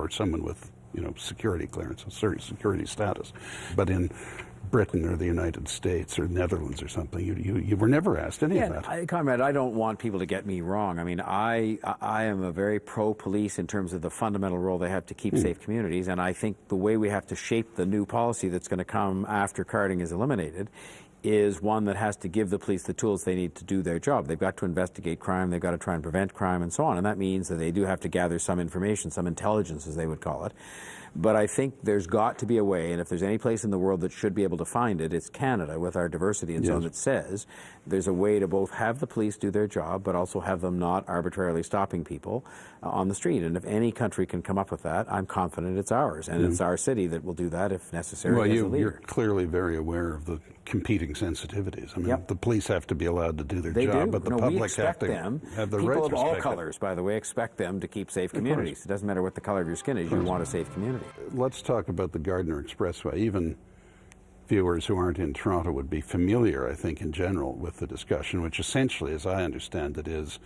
or someone with, security clearance, a certain security status. But in Britain or the United States or Netherlands or something, you were never asked any of that. Conrad, I don't want people to get me wrong. I mean, I am a very pro-police in terms of the fundamental role they have to keep safe communities, and I think the way we have to shape the new policy that's going to come after carding is eliminated is one that has to give the police the tools they need to do their job. They've got to investigate crime, they've got to try and prevent crime, and so on, and that means that they do have to gather some information, some intelligence, as they would call it. But I think there's got to be a way, and if there's any place in the world that should be able to find it, it's Canada with our diversity and so on, that says there's a way to both have the police do their job, but also have them not arbitrarily stopping people on the street. And if any country can come up with that, I'm confident it's ours, and it's our city that will do that if necessary. Well, as a leader. You're clearly very aware of the competing sensitivities. I mean, the police have to be allowed to do their job, but the public have to have the right to People of all colors, by the way, expect them to keep safe communities. It doesn't matter what the color of your skin is, you want a safe community. Let's talk about the Gardiner Expressway. Even viewers who aren't in Toronto would be familiar, I think, in general with the discussion, which essentially, as I understand it, is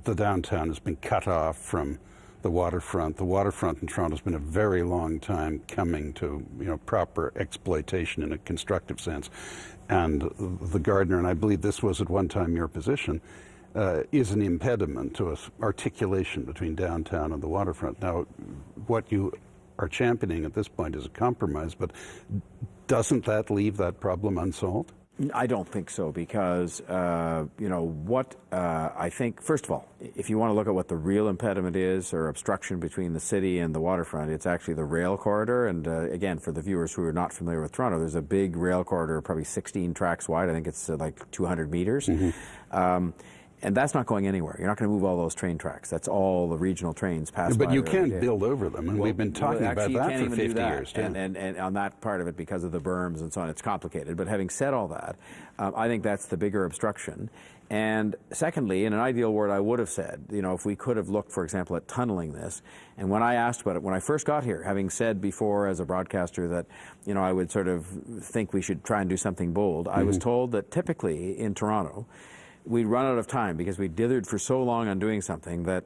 the downtown has been cut off from the waterfront. The waterfront in Toronto has been a very long time coming to proper exploitation in a constructive sense. And the Gardiner, and I believe this was at one time your position, is an impediment to articulation between downtown and the waterfront. Now, what you are championing at this point is a compromise, but doesn't that leave that problem unsolved? I don't think so, because, I think, first of all, if you want to look at what the real impediment is or obstruction between the city and the waterfront, it's actually the rail corridor. And again, for the viewers who are not familiar with Toronto, there's a big rail corridor, probably 16 tracks wide. I think it's like 200 meters. And that's not going anywhere. You're not going to move all those train tracks. That's all the regional trains pass by. But you can't build over them, and we've been talking about that for 50 years. And on that part of it, because of the berms and so on, it's complicated. But having said all that, I think that's the bigger obstruction. And secondly, in an ideal world, I would have said, if we could have looked, for example, at tunneling this. And when I asked about it, when I first got here, having said before as a broadcaster that, I would sort of think we should try and do something bold, I was told that typically in Toronto, we'd run out of time because we dithered for so long on doing something that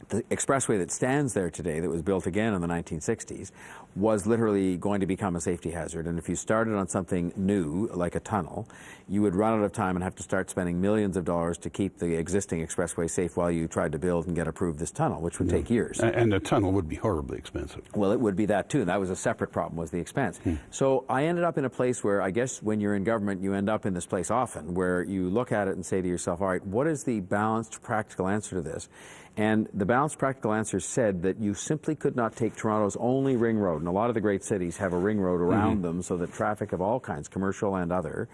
the expressway that stands there today, that was built again in the 1960s, was literally going to become a safety hazard. And if you started on something new, like a tunnel, you would run out of time and have to start spending millions of dollars to keep the existing expressway safe while you tried to build and get approved this tunnel, which would take years. And the tunnel would be horribly expensive. Well, it would be that too. And that was a separate problem, was the expense. So I ended up in a place where, I guess when you're in government, you end up in this place often, where you look at it and say to yourself, all right, what is the balanced, practical answer to this? And the balanced practical answer said that you simply could not take Toronto's only ring road, and a lot of the great cities have a ring road around them so that traffic of all kinds, commercial and other,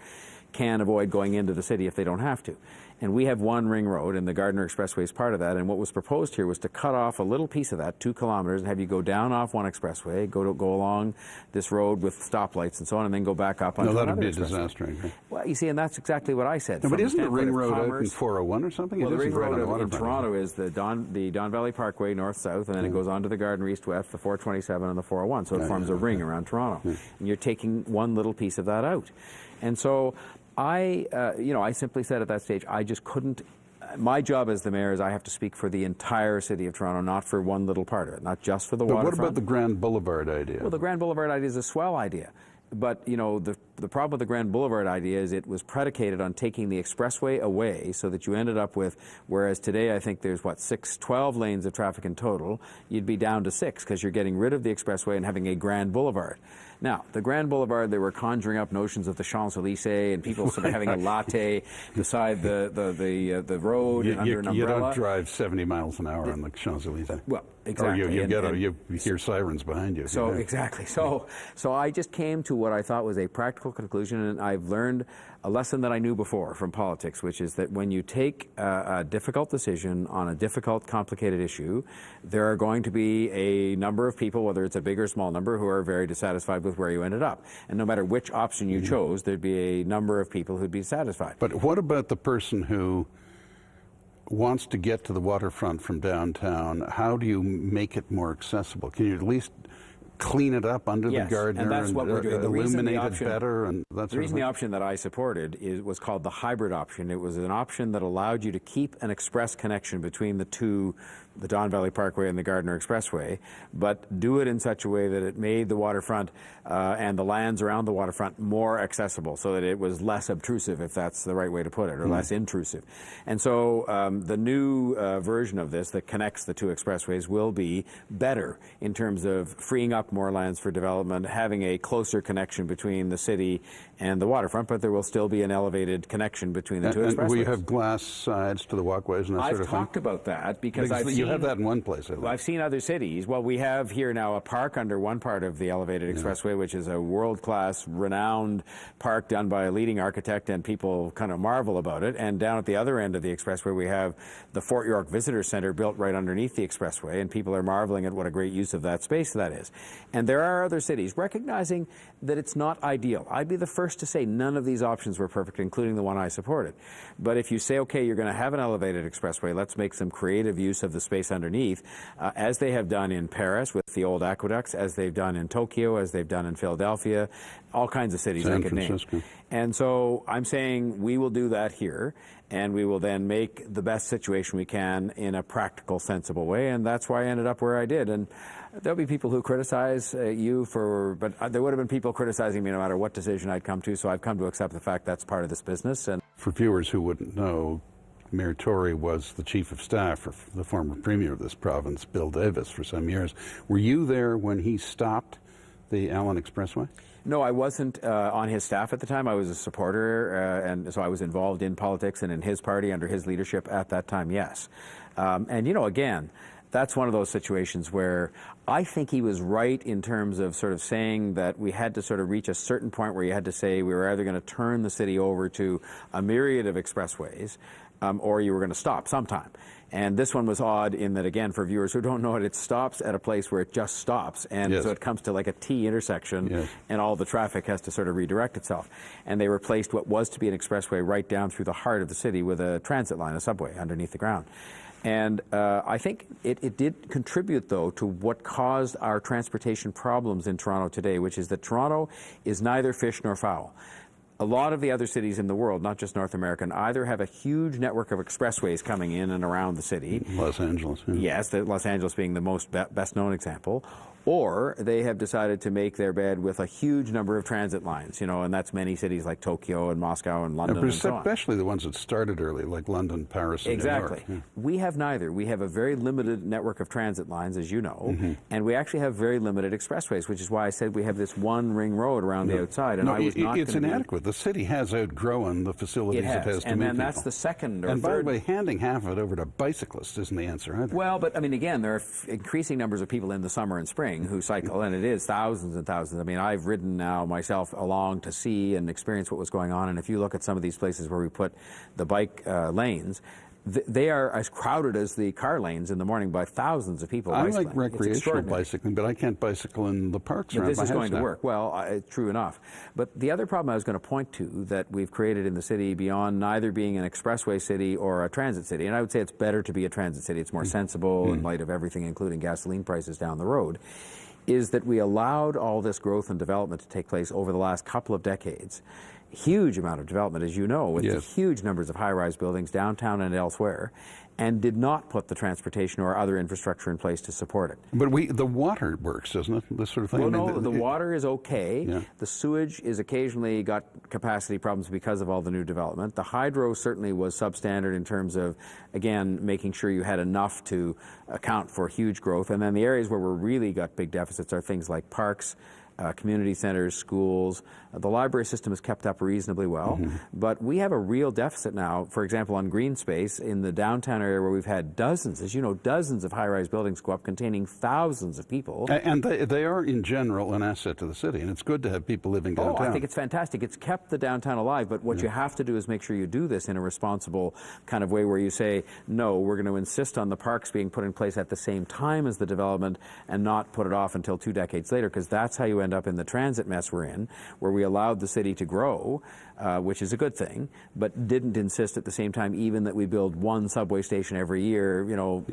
can avoid going into the city if they don't have to. And we have one ring road, and the Gardiner Expressway is part of that. And what was proposed here was to cut off a little piece of that, 2 kilometers, and have you go down off one expressway, go along this road with stoplights and so on, and then go back up onto another expressway. No, that would be a disaster. Okay. Well, you see, and that's exactly what I said. No, but isn't the ring road out in 401 or something? Well, the ring road in Toronto is the Don Valley Parkway, north-south, and then it goes on to the Gardiner east-west, the 427 and the 401. So it forms a ring around Toronto. And you're taking one little piece of that out. And so I simply said at that stage, I just couldn't. My job as the mayor is I have to speak for the entire city of Toronto, not for one little part of it, not just for the waterfront. But what about the Grand Boulevard idea? Well, the Grand Boulevard idea is a swell idea. But, the problem with the Grand Boulevard idea is it was predicated on taking the expressway away so that you ended up with, whereas today I think there's, 12 lanes of traffic in total, you'd be down to 6 because you're getting rid of the expressway and having a Grand Boulevard. Now, the Grand Boulevard, they were conjuring up notions of the Champs-Elysees and people sort of having a latte beside the road and under an umbrella. You don't drive 70 miles an hour on the Champs-Elysees. Well, exactly. Or you hear sirens behind you. So exactly. So I just came to what I thought was a practical conclusion, and I've learned a lesson that I knew before from politics, which is that when you take a difficult decision on a difficult, complicated issue, there are going to be a number of people, whether it's a big or small number, who are very dissatisfied with where you ended up. And no matter which option you chose, there'd be a number of people who'd be satisfied. But what about the person who wants to get to the waterfront from downtown? How do you make it more accessible? Can you at least clean it up under the Gardiner and that's what we're doing. Illuminate it better? And that's the reason the option that I supported was called the hybrid option. It was an option that allowed you to keep an express connection between the two the Don Valley Parkway and the Gardiner Expressway, but do it in such a way that it made the waterfront and the lands around the waterfront more accessible, so that it was less obtrusive, if that's the right way to put it, or less intrusive. And so the new version of this that connects the two expressways will be better in terms of freeing up more lands for development, having a closer connection between the city and the waterfront, but there will still be an elevated connection between the two expressways. And will you have glass sides to the walkways and that sort of thing? I've talked about that because you have that in one place, I think. I've seen other cities. Well, we have here now a park under one part of the elevated expressway, which is a world-class, renowned park done by a leading architect, and people kind of marvel about it. And down at the other end of the expressway, we have the Fort York Visitor Center built right underneath the expressway, and people are marveling at what a great use of that space that is. And there are other cities recognizing that it's not ideal. I'd be the first to say none of these options were perfect, including the one I supported. But if you say, okay, you're going to have an elevated expressway, let's make some creative use of the space underneath, as they have done in Paris with the old aqueducts, as they've done in Tokyo, as they've done in Philadelphia, all kinds of cities I could name. And so I'm saying we will do that here, and we will then make the best situation we can in a practical, sensible way, and that's why I ended up where I did. And there'll be people who criticize you but there would have been people criticizing me no matter what decision I'd come to, so I've come to accept the fact that's part of this business. And for viewers who wouldn't know, Mayor Tory was the chief of staff for the former premier of this province, Bill Davis, for some years. Were you there when he stopped the Allen Expressway? No, I wasn't on his staff at the time. I was a supporter, and so I was involved in politics and in his party under his leadership at that time, yes. And, you know, again, that's one of those situations where I think he was right in terms of sort of saying that we had to sort of reach a certain point where you had to say we were either going to turn the city over to a myriad of expressways or you were going to stop sometime. And this one was odd in that, again, for viewers who don't know it, it stops at a place where it just stops. And so it comes to like a T intersection, and all the traffic has to sort of redirect itself. And they replaced what was to be an expressway right down through the heart of the city with a transit line, a subway underneath the ground. And I think it did contribute, though, to what caused our transportation problems in Toronto today, which is that Toronto is neither fish nor fowl. A lot of the other cities in the world, not just North American, either have a huge network of expressways coming in and around the city. Los Angeles. Yes, Los Angeles being the most best-known example. Or they have decided to make their bed with a huge number of transit lines, you know, and that's many cities like Tokyo and Moscow and London and so on. Especially the ones that started early, like London, Paris, and New York. Exactly. We have neither. We have a very limited network of transit lines, as you know, and we actually have very limited expressways, which is why I said we have this one ring road around the outside. And it's inadequate. The city has outgrown the facilities it has to meet people. And then that's the second or third. And by the way, handing half of it over to bicyclists isn't the answer either. Well, but I mean, again, there are increasing numbers of people in the summer and spring who cycle, and it is thousands and thousands. I mean, I've ridden now myself along to see and experience what was going on, and if you look at some of these places where we put the bike lanes, they are as crowded as the car lanes in the morning by thousands of people. I like recreational bicycling, but I can't bicycle in the parks around my house. This is going to work. Well, true enough. But the other problem I was going to point to that we've created in the city, beyond neither being an expressway city or a transit city, and I would say it's better to be a transit city. It's more sensible in light of everything, including gasoline prices down the road, is that we allowed all this growth and development to take place over the last couple of decades. Huge amount of development, as you know, with huge numbers of high-rise buildings downtown and elsewhere, and did not put the transportation or other infrastructure in place to support it. But the water works, doesn't it? This sort of thing. Well, the water is okay. Yeah. The sewage is occasionally got capacity problems because of all the new development. The hydro certainly was substandard in terms of, again, making sure you had enough to account for huge growth. And then the areas where we really got big deficits are things like parks, community centers, schools. The library system is kept up reasonably well, but we have a real deficit now, for example, on green space in the downtown area where we've had dozens, as you know, dozens of high-rise buildings go up containing thousands of people. And they are, in general, an asset to the city, and it's good to have people living downtown. Oh, I think it's fantastic. It's kept the downtown alive, but what you have to do is make sure you do this in a responsible kind of way where you say, no, we're going to insist on the parks being put in place at the same time as the development and not put it off until 2 decades later, because that's how you end up in the transit mess we're in, where we allowed the city to grow, which is a good thing, but didn't insist at the same time even that we build one subway station every year, you know,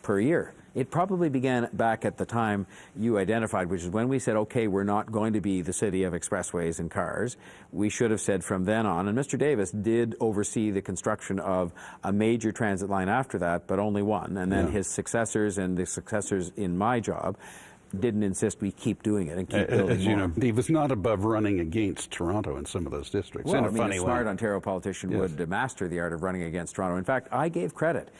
per year. It probably began back at the time you identified, which is when we said, okay, we're not going to be the city of expressways and cars. We should have said from then on, and Mr. Davis did oversee the construction of a major transit line after that, but only one. And then his successors and the successors in my job didn't insist we keep doing it and keep building As more. you know, he was not above running against Toronto in some of those districts. Well, in a funny a smart way. Ontario politician would master the art of running against Toronto. In fact, I gave credit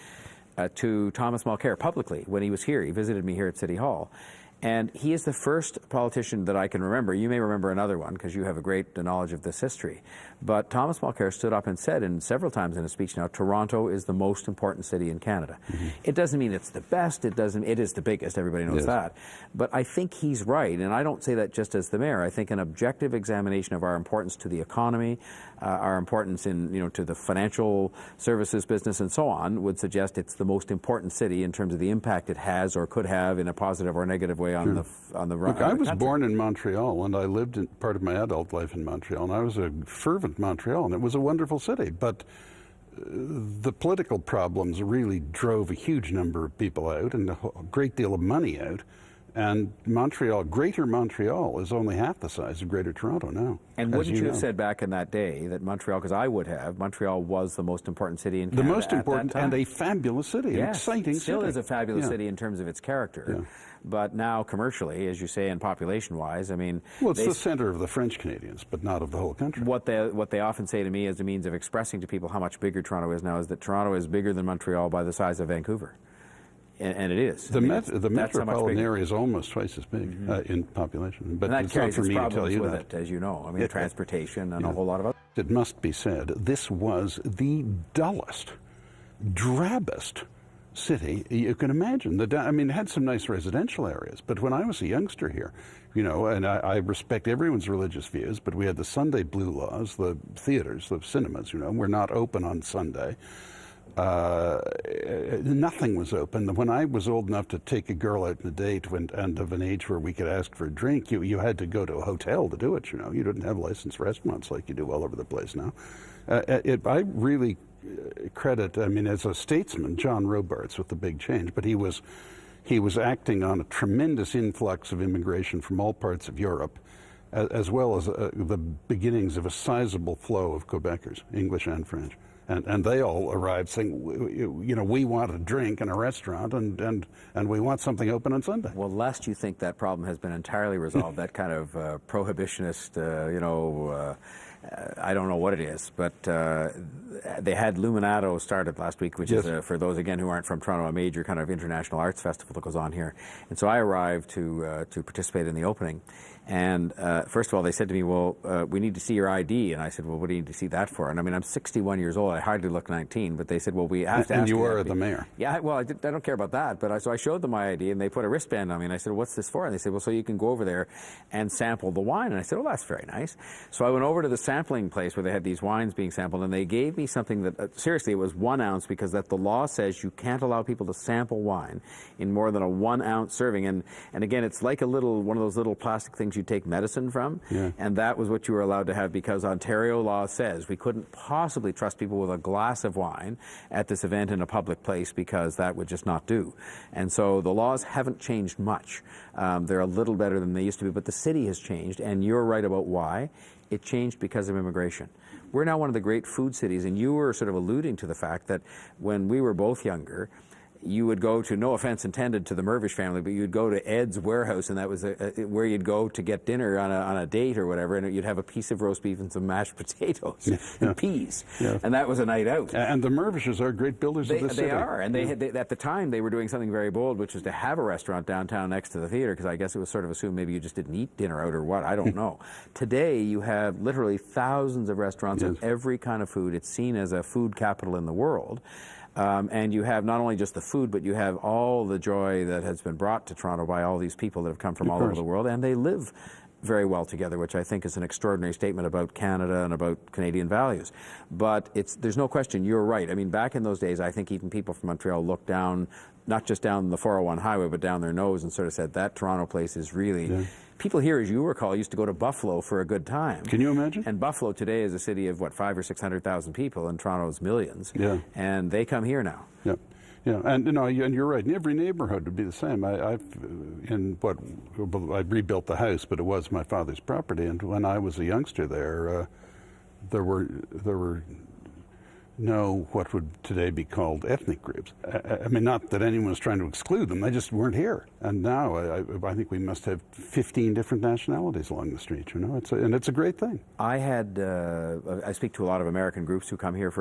to Thomas Mulcair publicly when he was here. He visited me here at City Hall. And he is the first politician that I can remember. You may remember another one because you have a great knowledge of this history. But Thomas Mulcair stood up and said, and several times in a speech now, Toronto is the most important city in Canada. It doesn't mean it's the best. It is the biggest. Everybody knows that. But I think he's right. And I don't say that just as the mayor. I think an objective examination of our importance to the economy, our importance in, to the financial services business and so on would suggest it's the most important city in terms of the impact it has or could have in a positive or negative way on the Look, I was born in Montreal, and I lived in part of my adult life in Montreal, and I was a fervent Montreal, and it was a wonderful city. But the political problems really drove a huge number of people out and a great deal of money out. And Montreal, Greater Montreal, is only half the size of Greater Toronto now. And wouldn't you have said back in that day that Montreal, because I would have, Montreal was the most important city in Canada. The most important and a fabulous city, an exciting city. Still is a fabulous city in terms of its character. But now commercially, as you say, and population-wise, I mean... Well, it's the center of the French Canadians, but not of the whole country. What they often say to me as a means of expressing to people how much bigger Toronto is now is that Toronto is bigger than Montreal by the size of Vancouver. And it is. The metropolitan area is almost twice as big in population. But and that it's carries not for me to its tell problems you with that. it, as you know. I mean, transportation and a whole lot of other... It must be said, this was the dullest, drabbest city you can imagine. It had some nice residential areas, but when I was a youngster here, and I respect everyone's religious views, but we had the Sunday blue laws, the theaters, the cinemas, were not open on Sunday. Nothing was open. When I was old enough to take a girl out on a date and of an age where we could ask for a drink, you had to go to a hotel to do it, You didn't have licensed restaurants like you do all over the place now. I really credit, as a statesman, John Robarts with the big change, but he was acting on a tremendous influx of immigration from all parts of Europe, as well as the beginnings of a sizable flow of Quebecers, English and French. And they all arrived saying, we want a drink in a restaurant and we want something open on Sunday. Well, lest you think that problem has been entirely resolved, that kind of prohibitionist, I don't know what it is, but they had Luminato started last week, which is, for those, again, who aren't from Toronto, a major kind of international arts festival that goes on here. And so I arrived to participate in the opening. And first of all, they said to me, well, we need to see your ID. And I said, well, what do you need to see that for? And I'm 61 years old. I hardly look 19. But they said, well, we have to ask you. And you were are the mayor. Yeah, well, I don't care about that. But so I showed them my ID, and they put a wristband on me. And I said, what's this for? And they said, well, so you can go over there and sample the wine. And I said, oh, that's very nice. So I went over to the sampling place where they had these wines being sampled. And they gave me something that, seriously, it was 1 ounce, because that the law says you can't allow people to sample wine in more than a 1 ounce serving. And again, it's like one of those little plastic things you take medicine from. And that was what you were allowed to have, because Ontario law says we couldn't possibly trust people with a glass of wine at this event in a public place, because that would just not do. And so the laws haven't changed much. They're a little better than they used to be, but the city has changed, and you're right about why. It changed because of immigration. We're now one of the great food cities, and you were sort of alluding to the fact that when we were both younger, you would go to, no offense intended to the Mervish family, but you'd go to Ed's Warehouse, and that was where you'd go to get dinner on a date or whatever, and you'd have a piece of roast beef and some mashed potatoes and peas, and that was a night out. And the Mervishes are great builders of the city. They are, and at the time they were doing something very bold, which was to have a restaurant downtown next to the theater, because I guess it was sort of assumed maybe you just didn't eat dinner out or what, I don't know. Today you have literally thousands of restaurants of every kind of food. It's seen as a food capital in the world. And you have not only just the food, but you have all the joy that has been brought to Toronto by all these people that have come from all over the world, and they live very well together, which I think is an extraordinary statement about Canada and about Canadian values. But there's no question, you're right. Back in those days, I think even people from Montreal looked down, not just down the 401 highway, but down their nose and sort of said, that Toronto place is really... People here, as you recall, used to go to Buffalo for a good time. Can you imagine? And Buffalo today is a city of, 500,000 or 600,000 people, and Toronto's millions. And they come here now. Yeah, and and you're right. In every neighborhood would be the same. I rebuilt the house, but it was my father's property. And when I was a youngster there were no what would today be called ethnic groups. I mean, not that anyone was trying to exclude them; they just weren't here. And now I think we must have 15 different nationalities along the street. It's a great thing. I speak to a lot of American groups who come here for